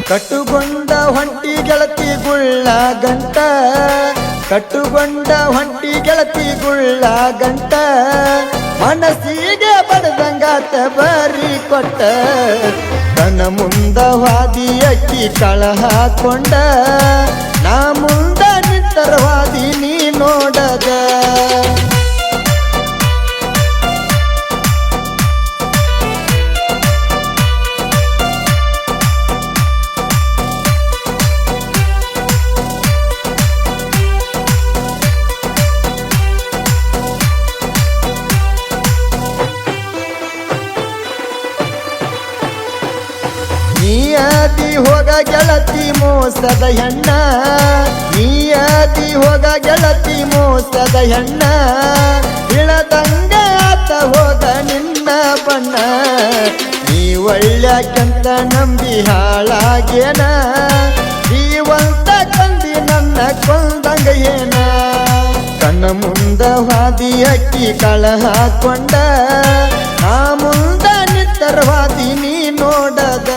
ಕಟ್ಟುಗೊಂಡ ಹೊಂಟಿ ಗೆಳತಿ ಗುಳ್ಳ ಗಂಟ ಕಟ್ಟುಗೊಂಡ ಹೊಂಟಿ ಗೆಳತಿ ಗುಳ್ಳ ಗಂಟ ಮನಸ್ಸಿಗೆ ಬಡದಂಗಾತ ಬರಿ ಕೊಟ್ಟ ತನ್ನ ಮುಂದ ವಾದಿ ಅಕ್ಕಿ ಕಳ ಹಾಕೊಂಡ ನಾ ಮುಂದ ನಿಂತರವಾದಿ ನೀ ನೋಡದ ನೀಯಾದಿ ಹೋಗ ಗೆಳತಿ ಮೋಸದ ಹೆಣ್ಣ ನೀಯಾದಿ ಹೋಗ ಗೆಳತಿ ಮೋಸದ ಹೆಣ್ಣ ಇಳದಂಗ ಆತ ಹೋಗ ನಿನ್ನ ಬಣ್ಣ ನೀ ಒಳ್ಳ್ಯಾಕಂತ ನಂಬಿ ಹಾಳಾಗೇನ ಜೀವಂತ ಕಂದಿ ನನ್ನ ಕೊಂದಂಗ ಏನ ಕಣ್ಣ ಮುಂದ ವಾದಿ ಅಕ್ಕಿ ಕಳ ಹಾಕೊಂಡ ಆ ಮುಂದ ನಿತ್ತರವಾದಿ ನೀ ನೋಡದ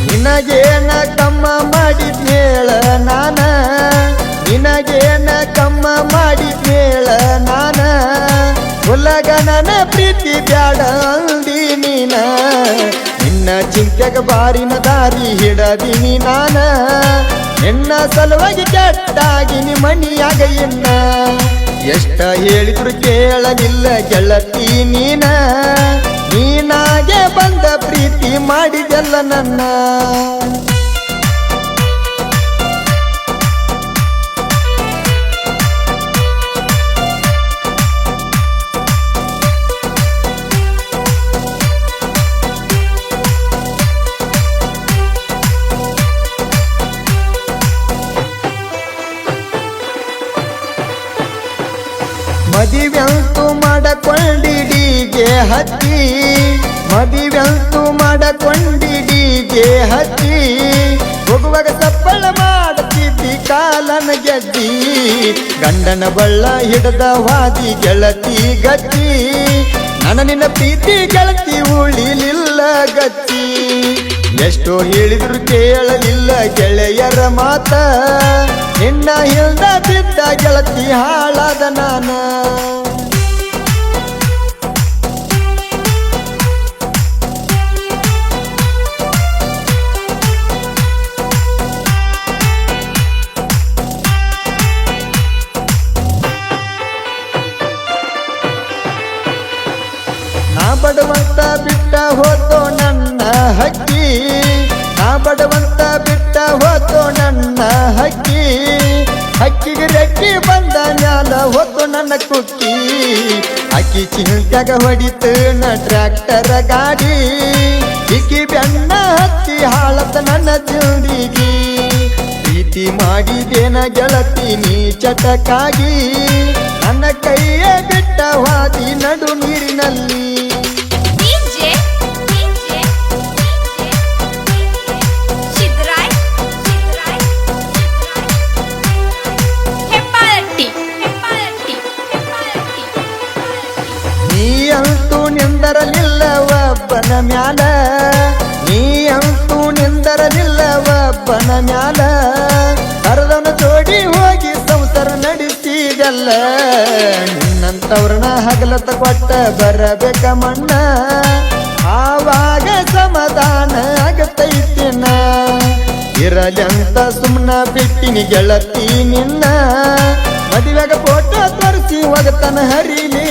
ನಿನಗೇನ ಕಮ್ಮ ಮಾಡಿದ್ನೇಳ ನಾನ ನಿನಗೇನ ಕಮ್ಮ ಮಾಡಿದ್ನೇಳ ನಾನ ಉಲಗ ನನ್ನ ಪ್ರೀತಿ ಬ್ಯಾಡ ಅಂದಿ ನೀನ ನಿನ್ನ ಚಿಂತೆಗ ಬಾರಿನ ದಾರಿ ಹಿಡದಿನಿ ನಾನ ನಿನ್ನ ಸಲುವಾಗಿ ಕೆಟ್ಟಾಗಿನಿ ಮಣಿಯಾಗ ಇನ್ನ ಎಷ್ಟ ಹೇಳಿದ್ರು ಕೇಳಲಿಲ್ಲ ಗೆಳತಿ ನೀನ ನೀನಾಗೆ ಬಂದ ಪ್ರೀತಿ ಮಾಡಿದೆಲ್ಲ ನನ್ನ ಮದುವೆಂತೂ ಮಾಡಕೊಂಡಿಡಿಗೆ ಹತ್ತಿ ಮದುವೆಂತೂ ಮಾಡಕೊಂಡಿಡಿಗೆ ಹತ್ತಿ ಹೋಗುವಾಗ ಸಪ್ಪಳ ಮಾಡುತ್ತಿದ್ದಿ ಕಾಲನ ಗೆದ್ದಿ ಗಂಡನ ಬಳ್ಳ ಹಿಡದ ವಾದಿ ಗೆಳತಿ ಗತ್ತಿ ನನ್ನ ನಿನ್ನ ಪ್ರೀತಿ ಗೆಳತಿ ಉಳಿಲಿಲ್ಲ ಗತ್ತಿ ಎಷ್ಟೋ ಹೇಳಿದ್ರು ಕೇಳಲಿಲ್ಲ ಗೆಳೆಯರ ಮಾತ ನಿನ್ನ ಹಿಲ್ದ ಬಿದ್ದ ಗೆಳತಿ ಹಾಳಾದ ನಾನ ನಾ ಬಡವಂತ ಬಿಟ್ಟ ಹೋತೋ ನನ್ನ ಹಕ್ಕಿ ನಾ ಬಡವಂತ ಬಿಟ್ಟ ಹೋತೋ ನನ್ನ ಹಕ್ಕಿ ಹಕ್ಕಿಗೆ ರೆಕ್ಕಿ ಬಂದ ಮ್ಯಾಲ ಹೋತು ನನ್ನ ಕುಕ್ಕಿ ಅಕ್ಕಿ ಚಿಂತ್ಯಾಗ ಹೊಡಿತು ನ ಟ್ರ್ಯಾಕ್ಟರ್ ಗಾಡಿ ಇಕ್ಕಿ ಬೆನ್ನ ಹತ್ತಿ ಹಾಳತ ನನ್ನ ಜಿಂದಿಗಿ ಪ್ರೀತಿ ಮಾಡಿದೇನ ಗೆಳತಿ ನೀ ಚಟಕ್ಕಾಗಿ ನನ್ನ ಕೈಯೇ ಬಿಟ್ಟ ವಾದಿ ನಡು ನೀರಿನಲ್ಲಿ ನೀ ಅಂತೂ ನಿಂದರಲಿಲ್ಲ ಒಬ್ಬನ ಮ್ಯಾಲ ನೀ ಅಂತೂ ನಿಂದರಲಿಲ್ಲ ಒಬ್ಬನ ಮ್ಯಾಲ ಕರೆದವನ ಜೋಡಿ ಹೋಗಿ ಸಂಸಾರ ನಡೆಸಿದಲ್ಲ ನಿನ್ನಂತವ್ರನ್ನ ಹಗಲತ್ತ ಕೊಟ್ಟ ಬರಬೇಕ ಮಣ್ಣ ಆವಾಗ ಸಮಾಧಾನ ಆಗತೈತಿನ ಇರಲಿ ಅಂತ ಸುಮ್ನ ಬಿಟ್ಟಿನಿ ಗೆಳತಿ ನಿನ್ನ ಮದುವೆಗ ಫೋಟೋ ತೋರಿಸಿ ಹೋಗತನ ಹರಿಲಿ